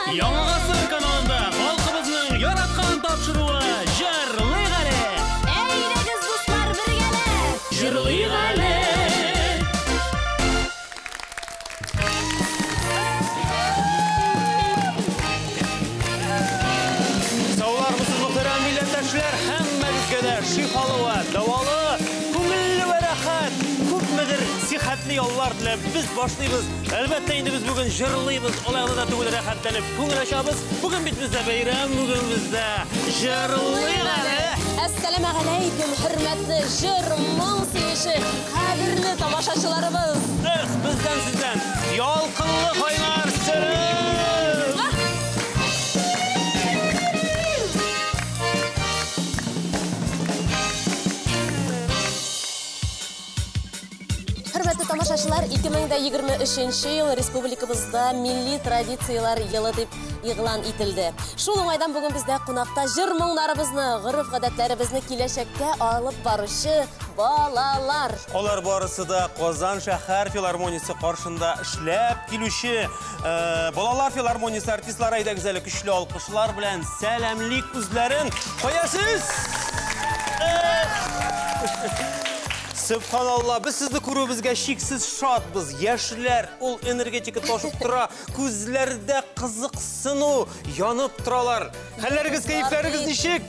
Яңасы каналында халқыбызның яратқан тапшыруы Жырлыйық әлі. Әйдәгіз дуслар біргәлі. Жырлыйық әлі. Сауларымызсыз мұхтарам милләттәшләр, һәммәгезгә дә шифалы ва давалы, күңелле ва рәхәт, күпмедер сихәтле яллар теләп без башлыйбыз. Әлбәттә инде без бүген җырлыйбыз, алайда да түгел рәхәтләнеп күңел ачабыз. Бүген бит бездә бәйрәм, бүген бездә җырлыйк әле. Әссәламу алейкум, хөрмәтле җыр-моң сөюче, кадерле тамашачыларыбыз. Бездән сездән ялкынлы кайнар сәлам. Hörmətli tamaşaçılar, 2023 yıl республикабызда milli традициялар yılı дип игълан ителде. Шул уңайдан бүген бездә кунакта җыр-моңнарыбызны, гырыф-гадәтләребезне киләчәккә алып баручы балалар. Алар барысы да Казан шәһәр филармониясе каршында эшләп килүче балалар филармониясе артистлары әйдәгезле көчле алкышлар белән сәламлик үзләрен куясыз. Subhanallah, biz sizni күрүбезгә шиксез шатбыз. Яшьләр, ул энергетика ташып тора, күзләрдә кызыксыну янып торалар. Хәлләрегез, кәефләрегез ничек?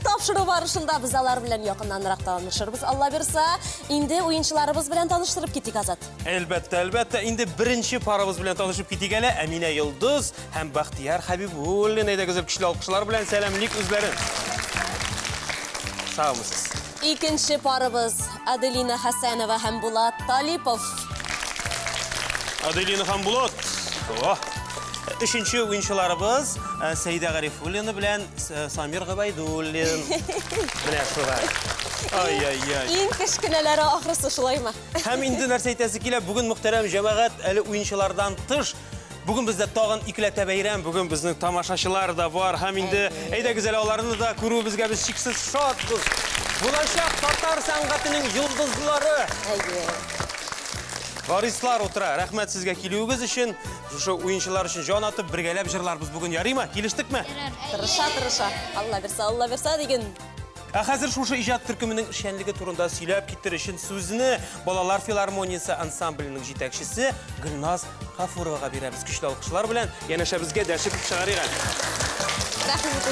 Тапшыру барышында без алар белән якыннанрак танышырбыз. Алла бирсә, инде уенчыларыбыз белән таныштырып китик, Азат. Әлбәттә, әлбәттә, инде беренче парабыз белән танышып китик әле. Әминә Йолдыз һәм Бахтияр Хәбибуллин әйдәгез көчле алкышлар белән сәламлик үзләрен. Саумысыз. Икенче парыбыз Аделина Хәсәнова һәм Булат Талипов. Аделина һәм Булат. Üçüncü уенчыларыбыз Сәйдә Гарифуллина белән Самир Габайдуллин. Менә шулай. Ай-ай-ай. Иң кечкенәләре ахрысы шулаймы? Һәм инде нәрсә әйтәсе килә, бүген мөхтәрәм җәмәгать әле уенчылардан тыш. Бүген бездә тагын икеләтә бәйрәм, бүген безнең тамашачылар да бар. Һәм инде әйдәгез әле аларны да күрүебезгә без шиксез шатбыз. Булачак татар сәнгатенең йолдызлары. Варислар утыра. Рәхмәт сезгә килүегез өчен. Шушы уенчылар өчен җан атып бергәләп җырларбыз бүген, ярыймы? Килештекме? Тырыша. Алла бирсә диген. Хәзер шушы иҗат төркеменең эшчәнлеге турында сөйләп китер өчен сүзне балалар филармониясе ансамбленең җитәкчесе Гөлназ Гафуровага бирәбез. Көчле алкышлар белән янәшә безгә дәшеп чыгарыйк. Рәхмәт.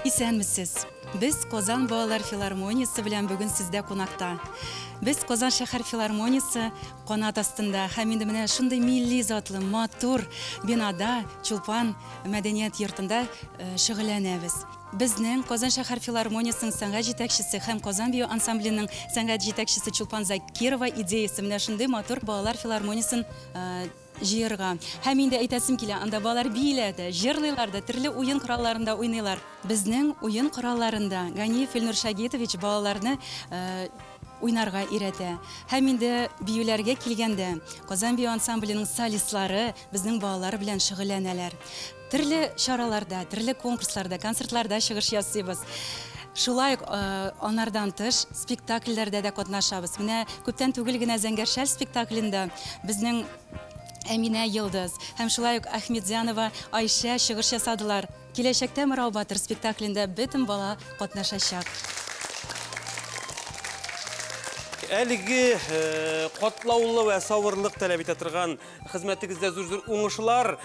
Исәнмесез. Без Казан балалар филармониясе белән бүген сездә кунакта. Без Казан шәһәр филармониясе канат астында һәм инде менә шундый милли затлы, матур бинада, Чулпан мәдәният йортында шөгыльләнәбез. Безнең Казан шәһәр филармониясының сәнгать җитәкчесе һәм Казан бию ансамбленең сәнгать җитәкчесе Чулпан Закирова идеясе менә шундый матур балалар филармониясын җыярга. Һәм инде әйтәсем килә, анда балалар бийләде, җырлыйлар да, төрле уен коралларында уйныйлар. Безнең уен коралларында Ганиев Илнур Шагитович балаларны уйнарга иретә. Һәм инде биюләргә килгәндә, Казан бию ансамбленең солистлары безнең балалар белән шөгыльләнәләр. Төрле чараларда, төрле конкурсларда, концертларда чыгыш ясыйбыз. Шулай анардан тыш спектакльләрдә дә катнашабыз. Менә күптән түгел генә Зәңгәршәл спектаклендә безнең Әминә Йолдыз һәм шулай ук Әхмәтзянова Айша чыгыш ясадылар. Киләчәктә Мырау Батыр спектаклендә бөтен бала катнашачак. Әлеге катлаулы ва савырлык таләп итә торган хезмәтегездә зур уңышлар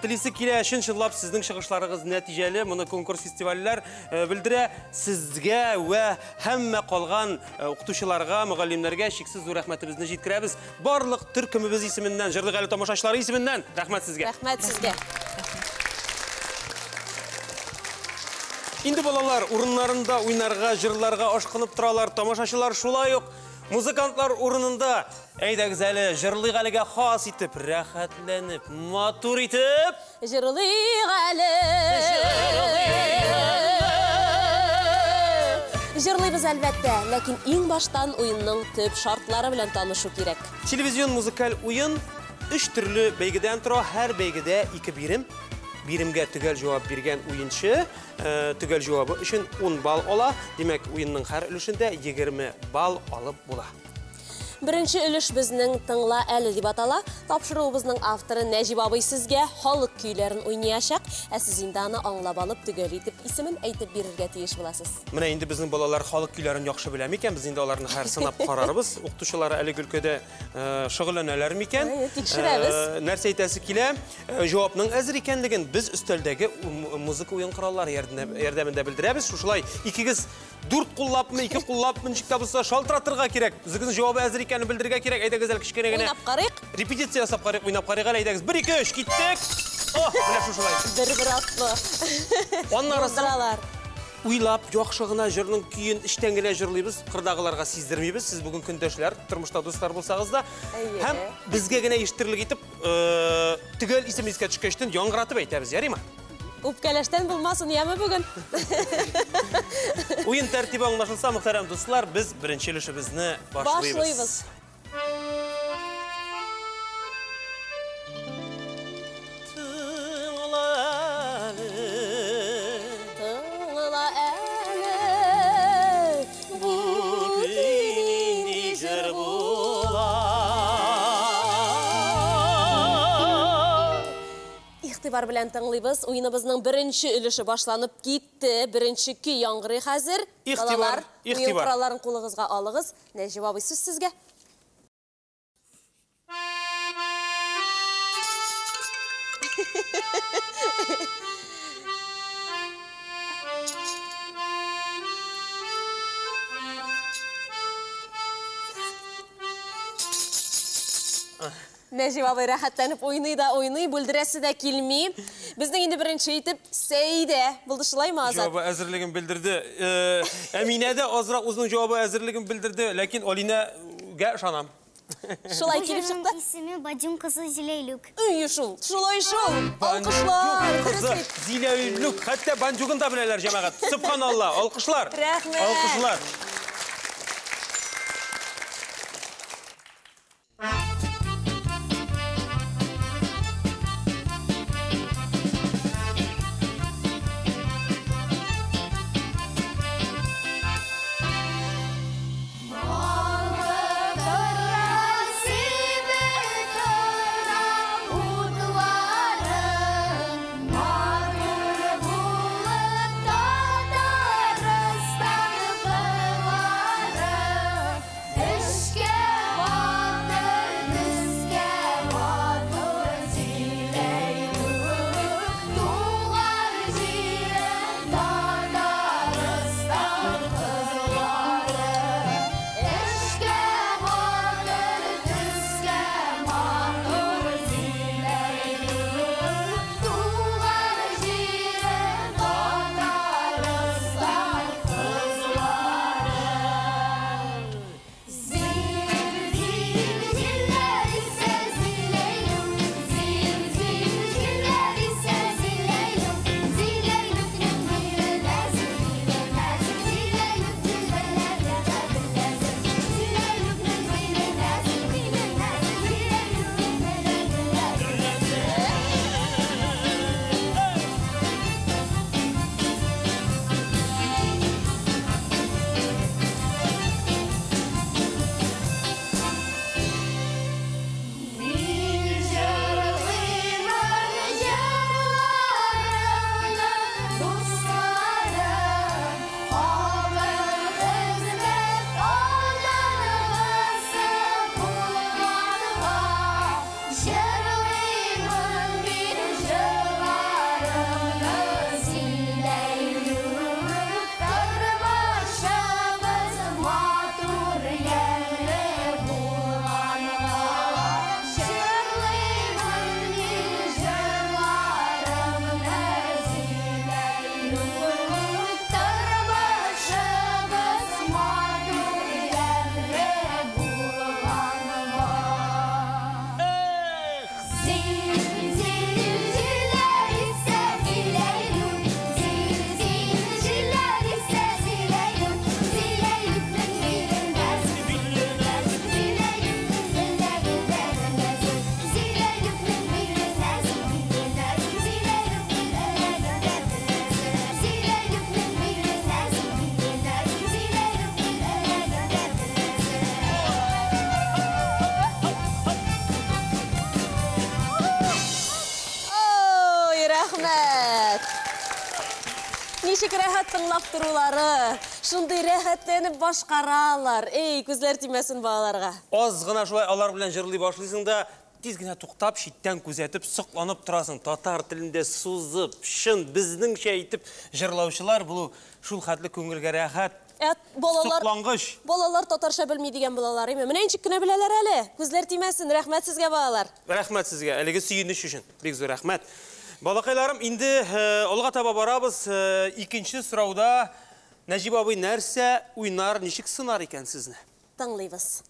телисе килә, чынлап сезнең чыгышларыгыз нәтиҗәле. Моны конкурс фестивальләр белдерә. Сезгә ва һәммә калган укытучыларга, мөгаллимнәргә шиксез зур рәхмәтебезне җиткерәбез. Барлык төркемебез исеменнән, җырлык әле тамашачылары исеменнән рәхмәт сезгә. Рәхмәт сезгә. Инде балалар урыннарында уйнарга, җырларга ашкынып торалар, тамашачылар шулай ук музыкантлар урынында әйдәгез әле җырлыйк әлегә хас итеп, рәхәтләнеп, матур итеп Җырлыйк әле. Җырлыйбыз әлбәттә, ләкин иң баштан уенның төп шартлары белән танышу кирәк. Телевизион музыкаль уен 3 төрле бәйгедән тора, һәр бәйгедә 2 бирем. birimge tügel cevap bergen oyuncu tügel cevabı üçün 10 bal ola. Demek oyunның her ülüşünde 20 bal alıp bula. Birinci ülüş bizning Tыңла әлі деп атала. Тапшыруыбызның авторы Нәжип абый сезгә халык көйләрен уйнаячак. Ә сез инде аны аңлап алып, төгәл итеп исемен әйтеп бирергә тиеш буласыз. Менә инде безнең балалар халык көйләрен яхшы белә микән? Без инде аларны һәр сынап карарбыз. Укытучылар әле өлкәдә шөгыльләнәләр микән? Тикшерәбез. Нәрсә әйтәсе килә? Җавапның әзер икәнлеген без өстәлдәге музыка уен кораллары ярдәмендә белдерәбез. Шушылай икегез 4 куллапмы, 2 куллапмы ничек булса шалтыратырга кирәк. Үзегез җавабы әзер икәнен белдерергә кирәк. Әйдәгез әле кичкенә генә. Уйнап карыйк. Репетиция ясап карыйк, уйнап карыйк. Әйдәгез 1 2 3 киттек. Менә шушылай. Бер атлы. Аннан арасында уйлап, яхшы гына җырның көен иштән генә җырлыйбыз, кырдагыларга сиздермибез. Сез бүген көндәшләр, тормышта дуслар булсагыз да, һәм безгә генә ишетерлек итеп, төгәл исем искә төшкәчтән яңгыратып әйтәбез, ярыймы? Үпкәләштән булмасын, яме бүген. Уен тәртибе аңлашылса, мөхтәрәм дуслар, без беренче өлешебезне башлыйбыз. Игътибар белән тыңлыйбыз. Уеныбызның беренче өлеше башланып китте. Беренче көй яңгырый хәзер. Игътибар, уен коралларын кулыгызга алыгыз. Нәҗип абый, сүз сезгә. Нәҗип абый рәхәтләнеп уйный да уйный, бүлдерәсе дә килми. Безнең инде беренче итеп Сәйдә булды, шулаймы, Азат? Җавабы әзерлеген белдерде. Әминә дә азрак үзенең җавабы әзерлеген белдерде, ләкин Алинәгә ышанам. Шулай килеп чыкты. Исеме Бадюм кызы Зиләйлүк. Шулай шул. Алкышлар. Кызы Зиләйлүк. Хәтта бандюгын да беләләр, җәмәгать. Субханалла. Алкышлар. Рәхмәт. Алкышлар. Нешік рәхәт тыңлап тұрулары, шындай рәхәтленіп башқаралар. Ей, көзлер тимесін балаларға. Аз ғына шулай алар белән җырлый башлыйсың да, тиз генә туктап, читтән күзәтеп, сокланып торасың. Татар телендә сузып, шын безнеңчә әйтеп җырлаучылар бу шул хәтле күңелгә рәхәт. Балалар татарша белми дигән балалар име. Менә ничек кенә беләләр әле. Күзләр тимәсен. Рәхмәт сезгә балалар. Рәхмәт сезгә. Әлеге сөенеш өчен. Бик зур рәхмәт. Балакайларым, инде алга таба барабыз. Икенче сорауда Нәҗип абый нәрсә уйнар, ничек сынар икән сезне? Тыңлыйбыз.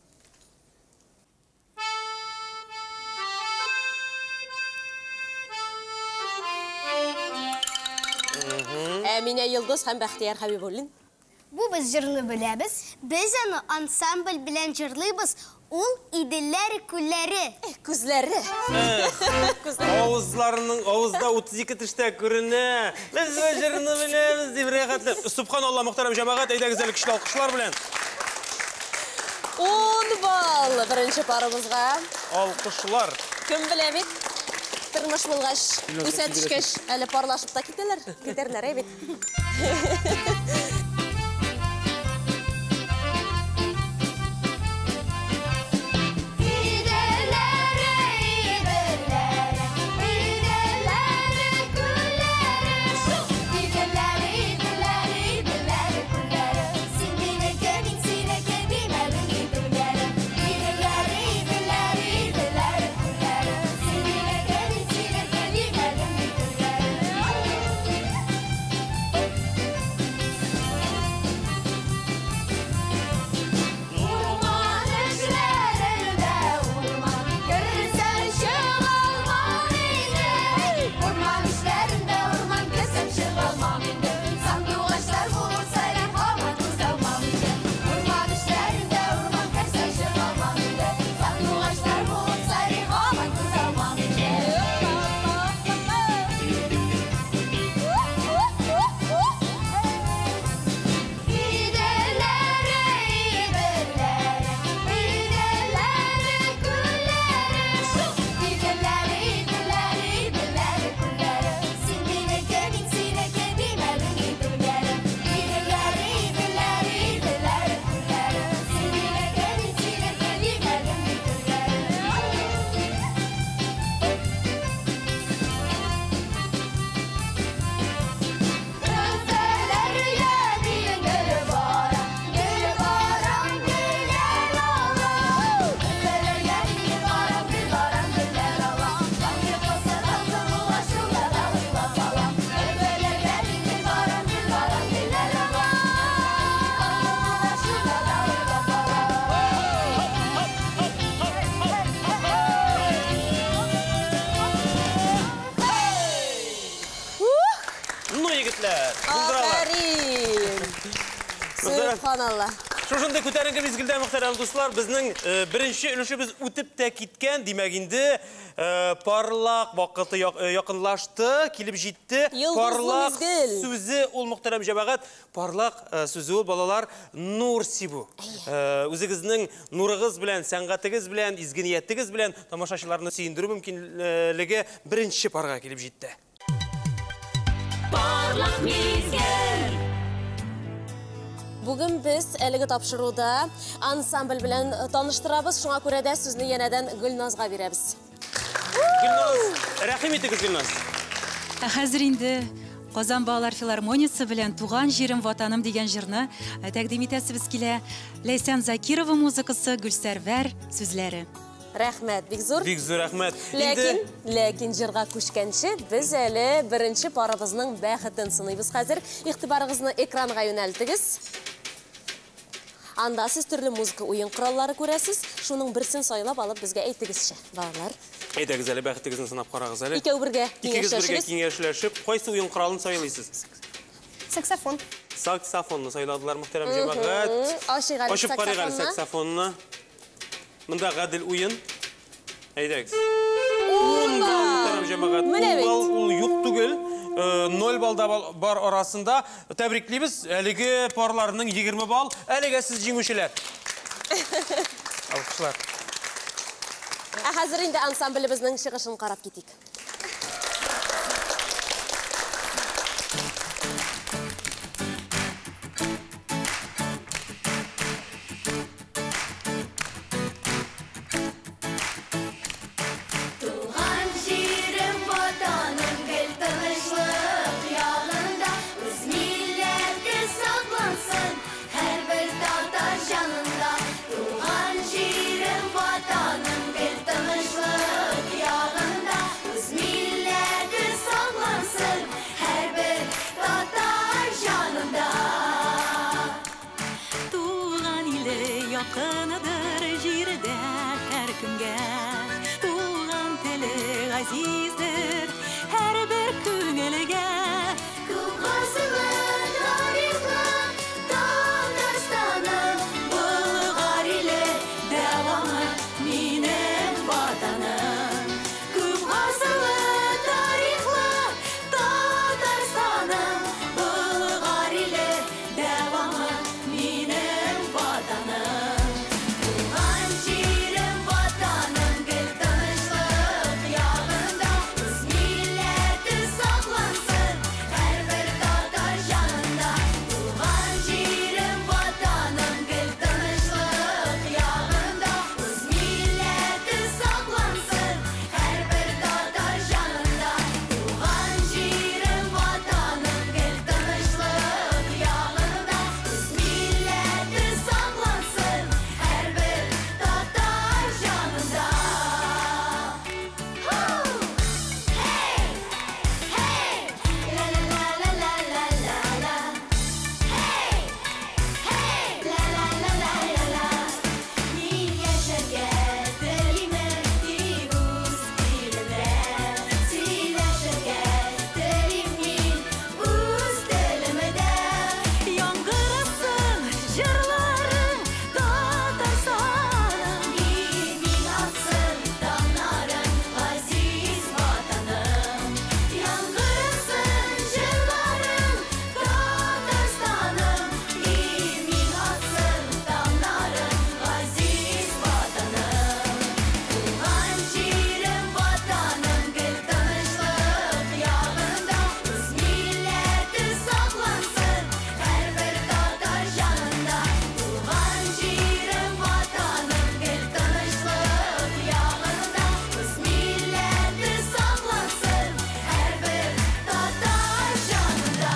Әминә Йылдыз һәм Бәхтияр Хәбибуллин. Бу без җырлы беләбез. Без аны ансамбль белән җырлыйбыз. Ул иделләр күлләре. Күзләре. Авызларының авызда 32 тештә күренә. Без җырны беләбез дип рәхәтле. Субханалла, мөхтәрәм җәмәгать, әйдәгез әле көчле алкышлар белән. 10 балл беренче парыбызга. Алкышлар. Кем белә бит? Тормыш булгач, үсә төшкәч, әле парлашып та китәләр. Китәрләр бит. Subhanallah. Шушында күтәренке мизгилдә, мөхтәрәм дуслар, безнең беренче өлешебез үтеп тә киткән, димәк инде парлак вакыты якынлашты, килеп җитте. Парлак сүзе ул, мөхтәрәм җәмәгать, парлак сүзе ул, балалар, нур сибу. Үзегезнең нурыгыз белән, сәнгатегез белән, изгениятегез белән тамашачыларны сөендерү мөмкинлеге беренче парга килеп җитте. Парлак мизгел. Бүген без әлеге тапшыруда ансамбль белән таныштырабыз, шуңа күрә дә сүзне янәдән Гөлназга бирәбез. Гөлназ, рәхим итегез, Гөлназ. Хәзер инде Казан балалар филармониясе белән Туган җирем ватаным дигән җырны тәкъдим итәсебез килә. Ләйсән Закирова музыкасы, Гөлсәрвәр сүзләре. Рәхмәт, бик зур. Бик зур рәхмәт. Ләкин җырга күчкәнче без әле беренче парыбызның бәхетен сынайбыз хәзер. Игътибарыгызны экранга юнәлтегез. Анда сез төрле музыка уен кораллары күрәсез. Шуның берсен сайлап алып безгә әйтегезче, балалар. Әйдәгез әле, бәхетегезне сынап карагыз әле. Икәү бергә киңәшләшеп, кайсы уен коралын сайлыйсыз? Саксофон. Саксофонны сайладылар, мөхтәрәм җәмәгать. Ачып карыйгыз саксофонны. Монда гадел уен. Әйдәгез. Мөхтәрәм җәмәгать, ул юк түгел. 0 балда бар арасында. Тәбриклибез. Әлеге парларның 20 бал. Әлегә сез җиңүчеләр. Алкышлар. Хәзер инде ансамблебезнең чыгышын карап китик. Якыныдыр жирде her кімге, туған тілі ғазиздір her bir көңілге. Күмғасылы тарихлы Татарстаным, Бұлғар елі devamı менің ватаным. Күмғасылы тарихлы Татарстаным, Бұлғар елі devamı менің ватаным. туған жерім ватаным, гүл тыныштық яғында, өз милләті сақлансын әрбір татар жанында. Туған жерім ватаным, гүл тыныштық яғында, өз милләті сақлансын әрбір татар жанында. Туған жерім ватаным, гүл тыныштық яғында, өз милләті сақлансын әрбір татар жанында. Мен яшәргә телимен тик үз телемдә, сөйләшергә телим мин үз телемдә. Яңгырасың жырларың Татарстаным. Мин атсын таңнарың ғазиз ватаным. Яңгырасың жырларың Татарстаным. Мин атсын таңнарың ғазиз ватаным. Туған жерім ватаным, гүл тыныштық яғында, өз милләті сақлансын әрбір татар жанында. Туған жерім ватаным, гүл тыныштық яғында, өз милләті сақлансын әрбір татар жанында.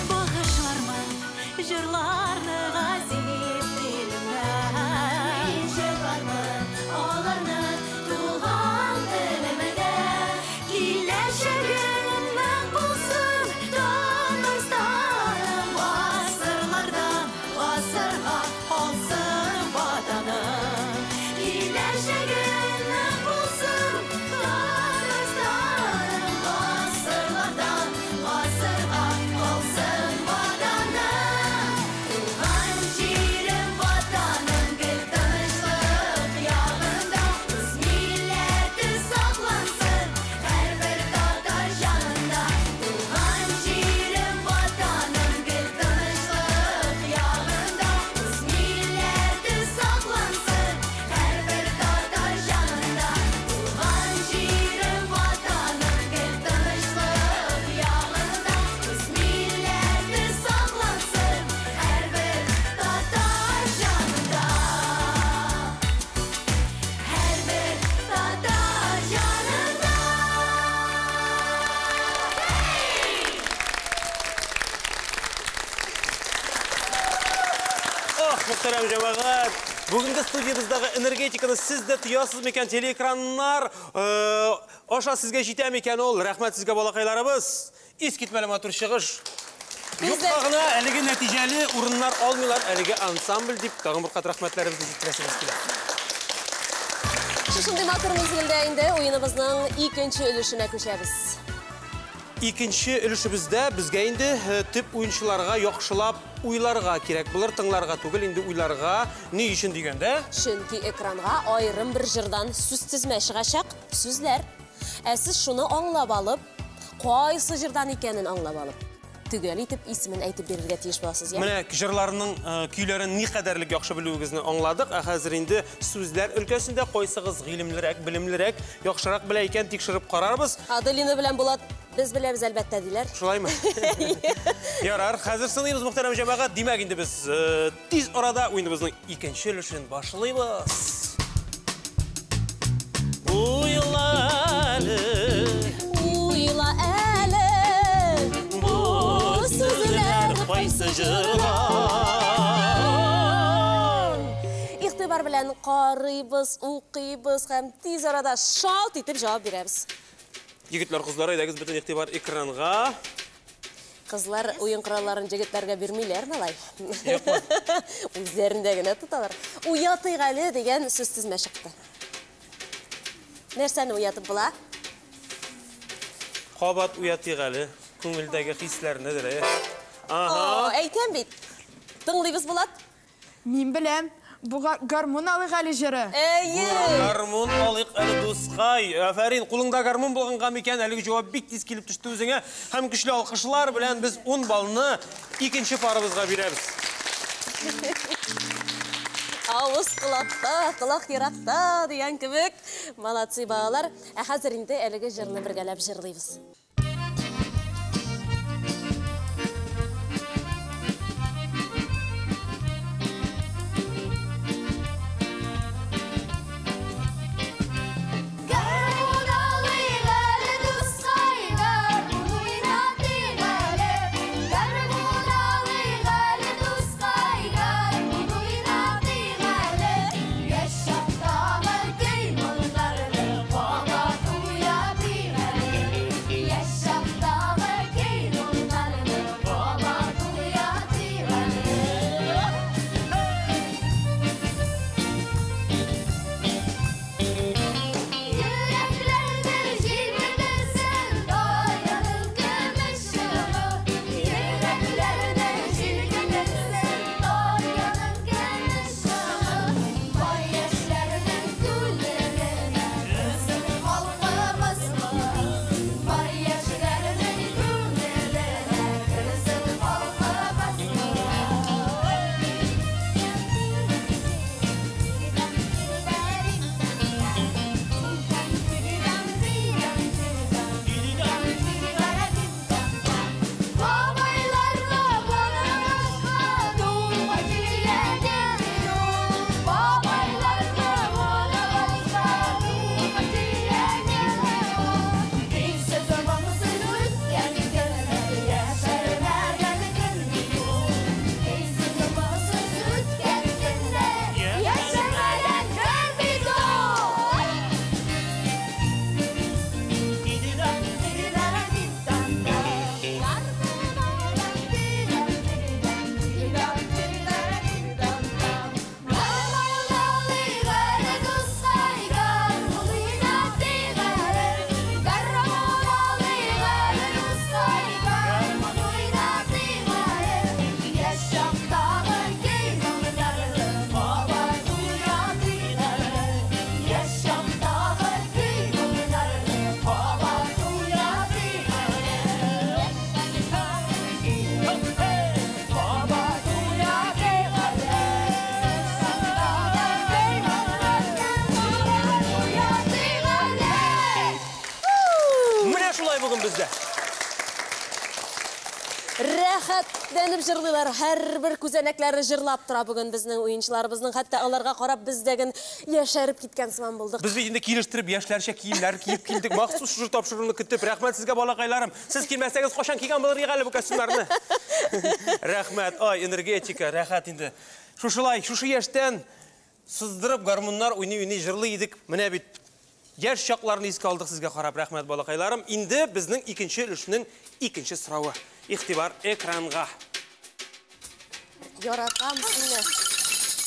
Bağışlarma jırlarını ғазиз телімде. Мен жырлармын оларны туған тілімде. Киләчәгем мәң булсын Татарстаным. Ғасырлардан ғасырға алсын ватаным. Киләчәгем мәң булсын Татарстаным. Ғасырлардан ғасырға алсын ватаным. Туған жерім ватаным, гүл тыныштық яғында, өз милләті сақлансын әрбір татар жанында. Туған жерім ватаным, гүл тыныштық яғында, өз милләті сақлансын әрбір татар жанында. Туған жерім ватаным, гүл тыныштық яғында, өз милләті сақлансын әрбір татар жанында. Әрбір татар жанында. Muhterem cemaat, бүгінгі студиямыздағы энергетиканы сіз де тұясыз мекен телеэкраннар. Оша сізге жетем екен ол. Рахмет сізге балақайларыбыз. Ескетмелі матур шығыш. Юқпағына әлігі нәтижелі урыннар алмайлар, әлігі ансамбль деп тағын бір қат рахметлерімізді жеткіресіміз келеді. Шушындай матур мезгілде енді ойынымыздың екінші үлішіне көшеміз. Екінші үлішімізде бізге енді тип ойыншыларға яқшылап уйларға керек. Бұлар тыңларға түгіл, енді уйларға не үшін дегенде? Чөнки экранға айрым бір жырдан сүз тізме шығашақ сүзлер. Сіз шуны аңлап алып, қайсы жырдан екенін аңлап алып, түгел етіп исімін әйтіп беруге тиіс боласыз. Міне жырларының күйлерін не қадарлық яқшы білуіңізді аңладық. Қазір енді сөздер өлкесінде қойсығыз ғилімлірек, білімлірек, яқшырақ біле екен текшіріп қарарбыз. Аделина білен болады, біз білеміз әлбәттә дейлер. Шулай ма? Ярар, қазір сынайымыз мұхтарам жамаға. Демек енді біз тез орада ойынымыздың екінші үлішін башылайбыз. Uyla әлі, Uyla әлі, bu белән карыйбыз, укыйбыз һәм тиз арада шалт итеп җавап бирәбез. Егетләр, кызлар, әйдәгез бөтен игътибар экранга. Кызлар уен коралларын җегетләргә бирмиләр, малай. Үзләрендә генә тоталар. Уятыйк әле дигән сүзсез мәшыкты. Нәрсәне уятып була? Кабат уятыйк әле. Күңелдәге хисләр нидер? Әйтәм бит. Тыңлыйбыз булат. Мин беләм, буга гармун алыйк әле җыры. Гармун алыйк әле дускай. Афәрин, кулыңда гармун булганга микән әлеге җавап бик тиз килеп төште үзеңә. Һәм көчле алкышлар белән без 10 балны икенче парыбызга бирәбез. Авыз кулакта, кулак еракта дигән кебек. Молодцы балалар. Хәзер инде әлеге җырны бергәләп җырлыйбыз. Рәхәтләнеп җырлыйлар. Һәрбер күзәнәкләре җырлап тора бүген безнең уенчыларыбызның. Хәтта аларга карап бездәген яшәреп киткән сыман булдык. Без инде килештереп яшьләрчә киемнәр киеп килдек. Махсус шушы тапшыруны көтеп. Рәхмәт сезгә балакайларым. Сез килмәсәгез кашан кигән булыр әле бу костюмнарны. Рәхмәт. Ай, энергетика, рәхәт инде. Шушылай, шушы яшьтән сыздырып гармуннар уйный-уйный җырлый идек. Менә бит яшь чакларны искә алдык сезгә карап. Рәхмәт балакайларым. Инде безнең икенче өлешнең икенче соравы. İhtibар ekranға. Яратам сине.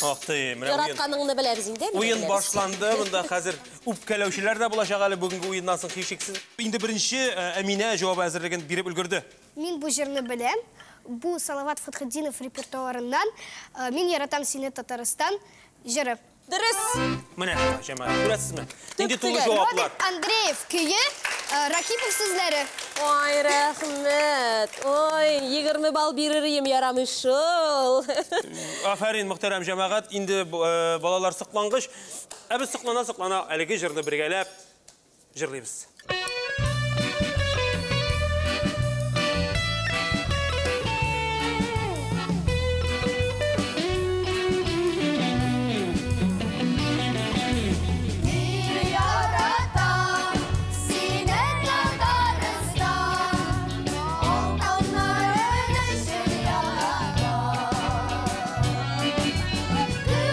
Ахты, менә Яратканыңны беләбез инде. Уен башланды. Монда хәзер үпкәләүчеләр дә булачак әле бүгенге уеннан соң һичшиксез. Инде беренче Әминә җавап әзерлеген биреп өлгерде. Мин бу җырны беләм. Бу Салават Фатхетдинов репертуарыннан Мин яратам сине Татарстан җыры. Дөрес. Менә, җәмәгать, күрәсезме? Инде тулы җаваплар. Андреев көе, Ракипов сүзләре. Ой, рәхмәт. Ой, 20 бал биререм ярамый шул. Афәрин, мөхтәрәм җәмәгать, инде балалар сыклангыч. Без сыклана әлеге җырны бергәләп җырлыйбыз. Good.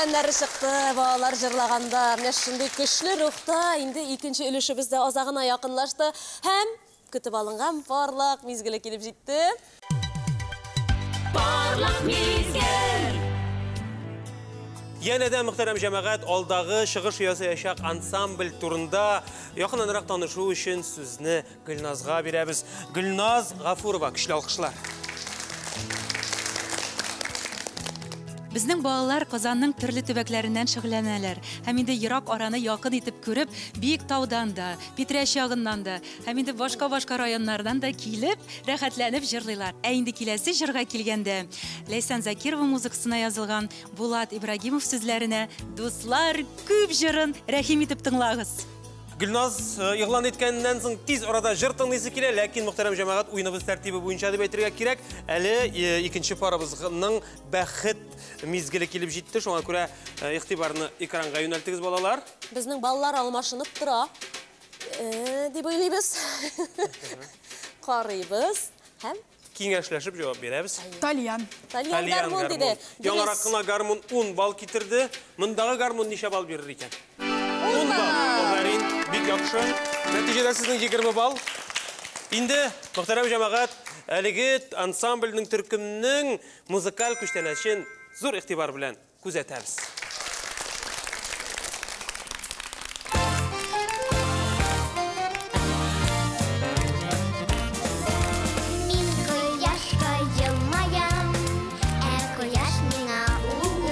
икәннәре чыкты, балалар җырлаганда. Менә шундый көчле рухта инде икенче өлешебез дә азагына якынлашты һәм көтеп алынган барлык мизгеле килеп җитте. Барлык мизгел. Янәдә мөхтәрәм җәмәгать, алдагы чыгыш ясаячак ансамбль турында якыннанрак танышу өчен сүзне Гөлназга бирәбез. Гөлназ Гафурова, көчле алкышлар. Безнең балалар Казанның төрле төбәкләреннән шөгыльләнәләр. Һәм инде ерак араны якын итеп күреп, Биек таудан да, Питрәч ягыннан да, һәм инде башка районнардан да килеп, рәхәтләнеп җырлыйлар. Ә инде киләсе җырга килгәндә, Ләйсән Закирова музыкасына язылган Булат Ибрагимов сүзләренә дуслар күп җырын рәхим итеп тыңлагыз. Гөлназ игълан иткәннән соң тиз арада җыр тыңлыйсы килә, ләкин мөхтәрәм җәмәгать, уеныбыз тәртибе буенча дип әйтергә кирәк. Әле икенче парабызның бәхет мизгеле килеп җитте. Шуңа күрә игътибарны экранга юнәлтегез, балалар. Безнең балалар алмашынып тора. Дип уйлыйбыз. Карыйбыз һәм Киңәшләшеп җавап бирәбез. Тальян. Тальян гармун диде. Яңарак кына гармун 10 балл китерде. Мондагы гармун ничә балл бирер икән? 10 балл. Афәрин, бик яхшы. Нәтиҗәдә сезнең 20 балл. Инде мөхтәрәм җәмәгать, әлеге ансамбльнең төркемнең музыкаль күчтәнәшен зур игътибар белән күзәтәбез. Мин кояшка елмаям, кояш миңа ул.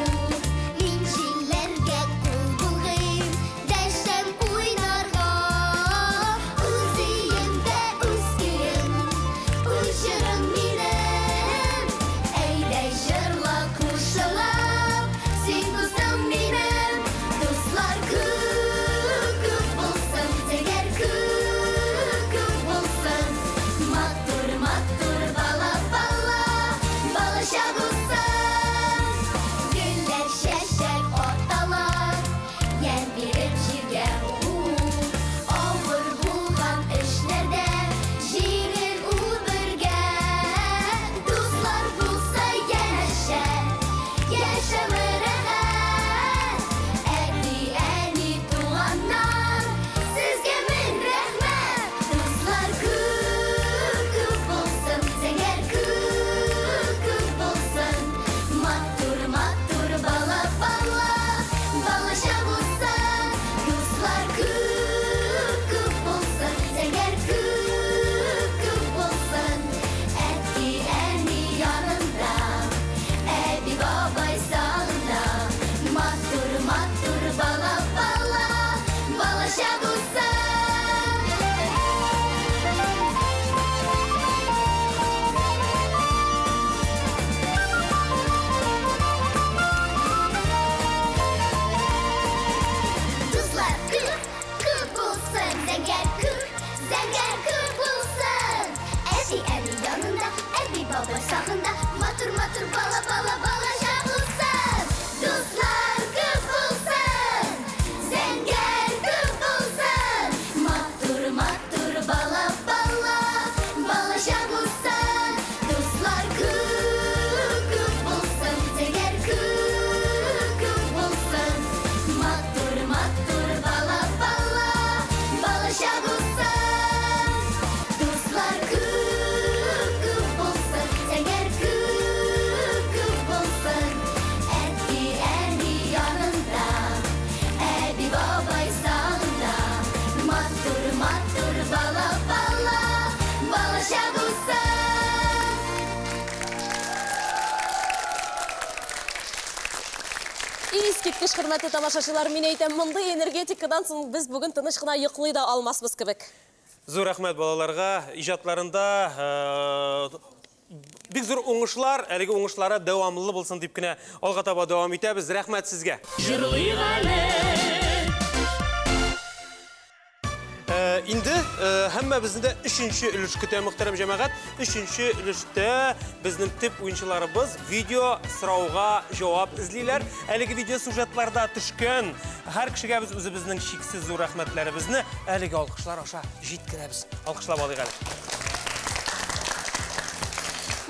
Мин җилләргә кул булыйм, дәшәм уйнарга. Үз өемдә үз көем, үз җырым минем. Әйдә җырла кушылып, син дустым минем. Дуслар күп булсын, зәңгәр күп булсын. Матур, матур бала, балача булсын. Гөлләр чәчәк аталар, ян биреп җиргә авыр булган эшләрдә җиңел ул бергә. Дуслар булса янәшә, яшәве рәхәт. Әти, әни, туганнар, сезгә мең рәхмәт. Дуслар күп булсын, зәңгәр күп булсын. Матур, матур бала, балача булсын. Дуслар күп булсын, зәңгәр күп булсын. Әти, әни янында, әби, бабай сагында. Матур, матур бала, балача булсын. Дуслар күп булсын, зәңгәр күп булсын. Әти, әни янында, әби, бабай сагында. Матур, матур бала, балача булсын. Дуслар күп булсын, зәңгәр күп булсын. Матур, матур бала, балача булсын. Дуслар күп булсын, зәңгәр күп булсын. Матур, матур бала, балача булсын. Дуслар күп булсын, зәңгәр күп булсын. Әти, әни янында, әби, бабай сагында. Матур, матур бала, балача булсын. Искиткеч хөрмәтле тамашачылар, мин әйтәм, мондый энергетикадан соң без бүген тыныч кына йоклый да алмаспыз кебек. Зур рәхмәт балаларга. Иҗатларында бик зур уңышлар, әлеге уңышлары дәвамлы булсын дип кенә алга таба дәвам итәбез. Рәхмәт сезгә. Җырлыйк әле. Инде һәммәбезне дә 3нче өлеш көтә, мөхтәрәм җәмәгать. 3нче өлештә безнең тип уенчыларыбыз видео сорауга җавап эзлиләр. Әлеге видео сюжетларда төшкән һәр кешегә без үзебезнең чиксез зур рәхмәтләребезне әлеге алкышлар аша җиткерәбез. Алкышлап алыйк әле.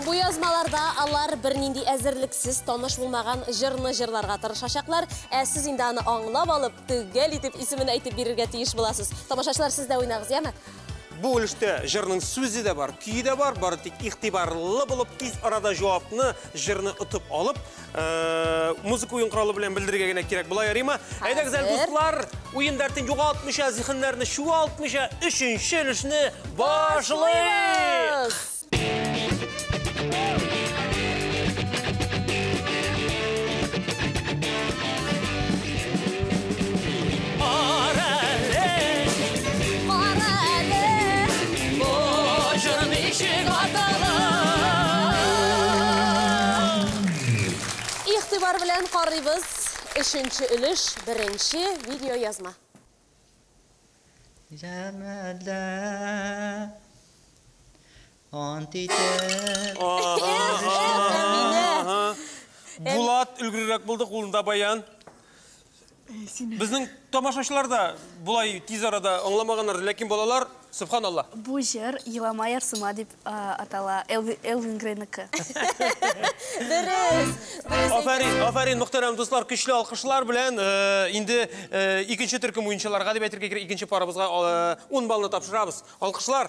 Bu yazmalarda alар bir nindi әзерлексіз таныш булмаган җырны җырларга тырышачаклар. Сез инде аны аңлап алып, төгәл итеп исемен әйтеп бирергә тиеш буласыз. Тамашачылар, сез дә уйнагыз, яме? Bu өлеште жырның сөзі де бар, күйі де бар, бары тек ихтибарлы болып, тез арада жауапны жырны ұтып алып, музыка ойын құралы білен білдіргенге керек бұлай Рима. Әйді güzel достар, ойындардың жоғалтмыша, зихінлеріні шуалтмыша, үшінші өлішіні башылайыз! İxtibar bilen qarıyız. 3-nче өлеш, 1-нче видео yazma. Jamada Antite Bulat үлгірірек бұлды қолында баян. Біздің тамашашылар да бұлай тез арада аңламағандар, ләкин балалар, Subhanallah. Bu jır Yılama Yarsıma deyip atala Elvin Green'iki. Aferin, muhterem dostlar, күчле alkışlar bilen indi ikinci türküm oyuncularga dep aytırga керек, ikinci paramızga 10 balını tapşırabız. Alkışlar.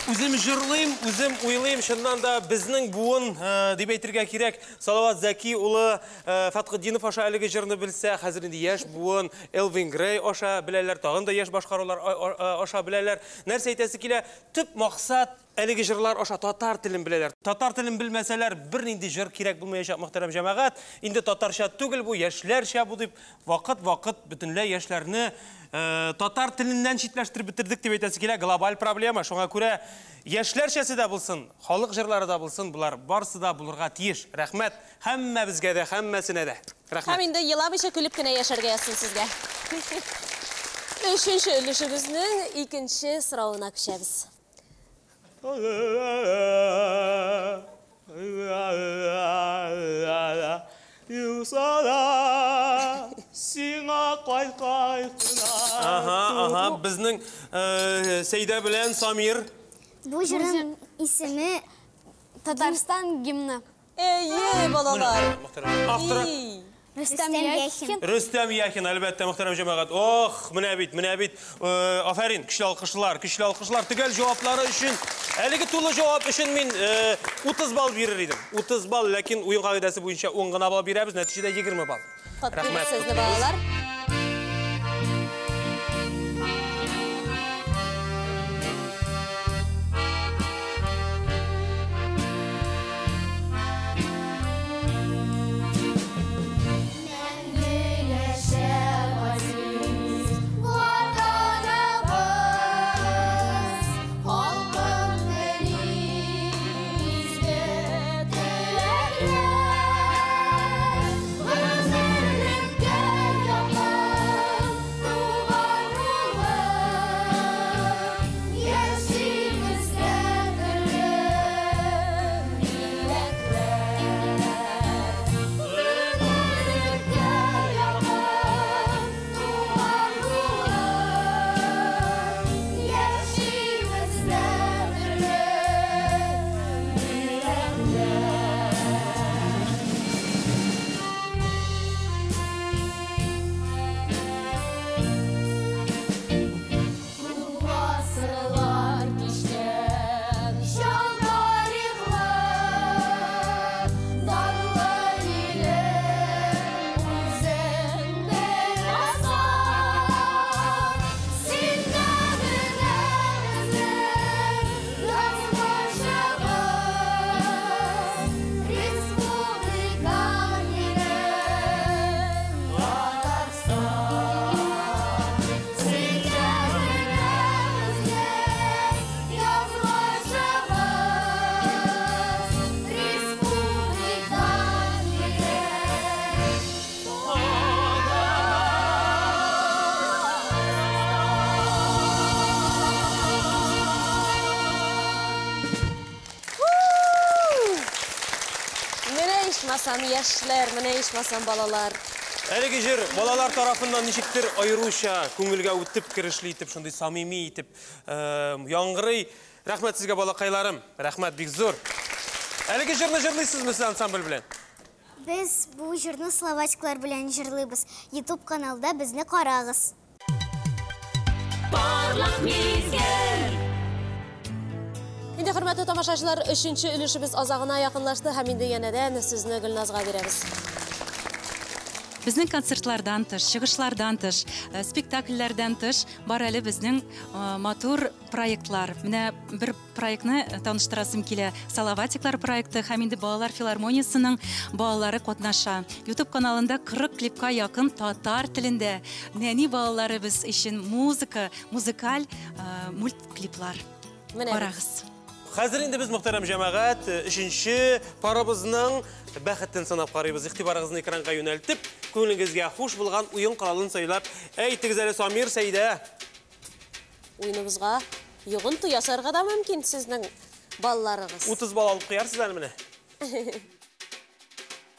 Үзем жырлыйм, үзем уйлыйм, шыннан да безнең буын дип әйтергә кирәк. Салават Зәки улы Фатхетдинов аша әлеге җырны белсә, хәзер инде яшь буын Элвин Грей аша беләләр, тагын да яшь башкарулар аша беләләр. Нәрсә әйтәсе килә? Төп максат әлеге җырлар аша татар телен беләләр. Татар телен белмәсәләр, бернинди җыр кирәк булмаячак, мөхтәрәм җәмәгать. Инде татарча түгел бу, яшьләрчә бу дип вакыт бөтенләй яшьләрне татар теленнән читләштереп бетердек дип әйтәсе килә. Глобаль проблема. Шуңа күрә яшьләрчәсе дә булсын, халык җырлары да булсын, булар барысы да булырга тиеш. Рәхмәт һәммәбезгә дә, һәммәсенә дә. Рәхмәт. Һәм инде еламыйча көлеп кенә яшәргә язсын сезгә. Өченче өлешебезнең икенче соравына күчәбез. Безнең Сәйдә белән Самир. Бу җырның исеме Татарстан гимны. Әйе, балалар. Авторы Рөстәм Яхин. Рөстәм Яхин, әлбәттә, мөхтәрәм җәмәгать. Ох, менә бит. Афәрин, көчле алкышлар. Төгәл җаваплары өчен. Әлеге тулы җавап өчен мин 30 балл бирер идем. 30 балл, ләкин уен кагыйдәсе буенча 10 гына балл бирәбез, нәтиҗәдә 20 балл. Рәхмәт сезне, балалар. ишмасам яшьләр, менә ишмасам балалар. Әлеге җыр балалар тарафыннан ничектер айруча күңелгә үтеп кирешле итеп, шундый самими итеп яңгырый. Рәхмәт сезгә балакайларым. Рәхмәт бик зур. Әлеге җырны җырлыйсызмы сез ансамбль белән? Без бу җырны словачклар белән җырлыйбыз. YouTube каналда безне карагыз. Барлык мизгел. Инде хөрмәтле тамашачылар, 3нче өлешебез азагына якынлашты һәм инде янәдән сезне Гөлназга бирәбез. Безнең концертлардан тыш, чыгышлардан тыш, спектакльләрдән тыш бар әле безнең матур проектлар. Менә бер проектны таныштырасым килә. Салаватиклар проекты һәм инде балалар филармониясының балалары катнаша. YouTube каналында 40 клипка якын татар телендә нәни балаларыбыз өчен музыкаль мультклиплар. Карагыз. Хәзер инде без мөхтәрәм җәмәгать 3нче парабызның бәхетен санап карыйбыз. Игътибарыгызны экранга юнәлтеп, күңелегезгә хуш булган уен коралын сайлап, әйтегез әле Самир, Сәйдә. Уеныбызга йогынты ясарга да мөмкин сезнең балларыгыз. 30 бал алып куярсыз әле менә.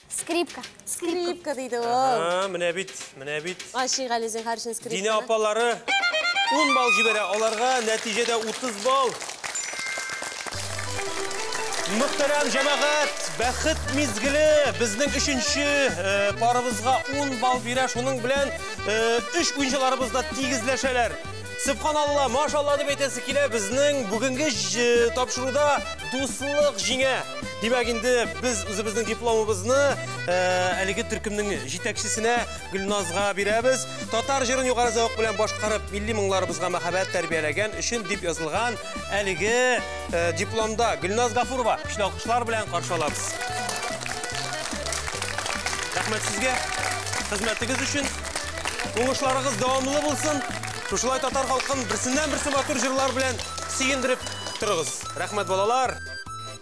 Скрипка. Скрипка диде ул. Менә бит. Аши Гализин һәршин скрипка. Динә апалары 10 бал җибәрә, аларга нәтиҗәдә 30 бал. Мөхтәрәм җәмәгать, бәхет мизгеле безнең 3нче парабызга 10 бал бирә. Шуның белән 3 уенчыларыбыз да тигезләшәләр. Subhanallah, maşallah деп әйтәсе килә безнең бүгенге тапшыруда дуслык җиңә. Димәк инде без үзебезнең дипломыбызны әлеге төркемнең җитәкчесенә Гөлназга бирәбез. Татар җырын югары зәвык белән башкарып, милли моңларыбызга мәхәббәт тәрбияләгән өчен дип язылган әлеге дипломда Гөлназ Гафурова көчле алкышлар белән каршы алабыз. Рәхмәт сезгә. Хезмәтегез өчен уңышларыгыз дәвамлы булсын. Шушылай татар халкын берсеннән-берсе матур җырлар белән сөендереп торыгыз. Рәхмәт балалар.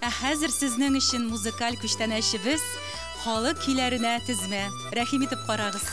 Хәзер сезнең өчен музыкаль күчтәнәчебез халык көйләренә тезмә. Рәхим итеп карагыз.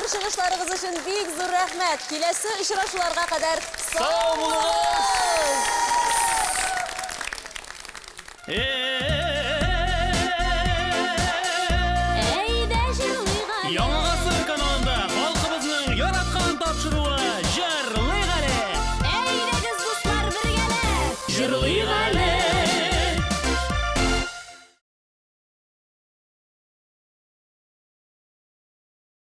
Чыгышларыгыз өчен бик зур рәхмәт. Киләсе очрашуларга кадәр сау булыгыз.